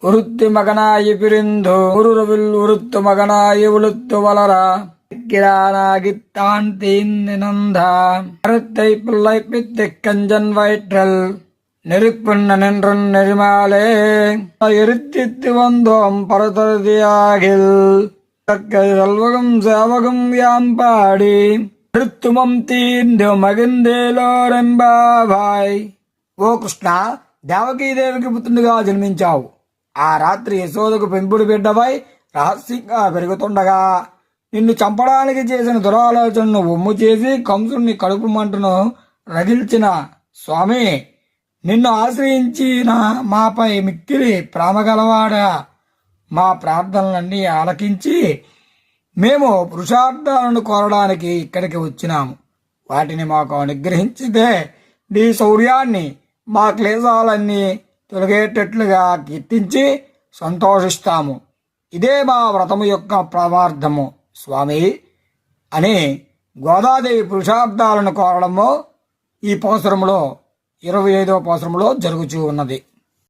உருத்து மகனாய் பிரிந்து உருவில் உருத்து மகனாய் உளுத்து வளர கிரானாகித்தான் தீர்ந்தா கருத்தை பிள்ளை பித்து கஞ்சன் வயிற்றல் நெருப்புண்ண நின்றன் நெருமாலே எரித்தித்து வந்தோம் பரதரதியாகில் செல்வகம் சேவகம் யாம் பாடி ருத்துமம் தீர்ந்து మగిందేలోరెంబాబాయ్. ఓ కృష్ణ, దేవకీదేవికి పుత్రునిగా జన్మించావు. ఆ రాత్రి యశోదకు పెంపుడు బిడ్డపై రహస్యంగా పెరుగుతుండగా నిన్ను చంపడానికి చేసిన దురాలోచనను ఒమ్ము చేసి కంసుని కడుపు మంటను రగిల్చిన స్వామి, నిన్ను ఆశ్రయించిన మాపై మిక్కిలి ప్రేమగలవాడా, మా ప్రార్థనలన్నీ ఆలకించి మేము పురుషార్థాలను కోరడానికి ఇక్కడికి వచ్చినాము. వాటిని మాకు అనుగ్రహించితే నీ శౌర్యాన్ని మా క్లేశాలన్నీ తొలగేటట్లుగా కీర్తించి సంతోషిస్తాము. ఇదే మా వ్రతము యొక్క పరమార్థము స్వామి అని గోదాదేవి పురుషార్థాలను కోరడము ఈ పాసురములో 25వ పాసురములో జరుగుచూ ఉన్నది.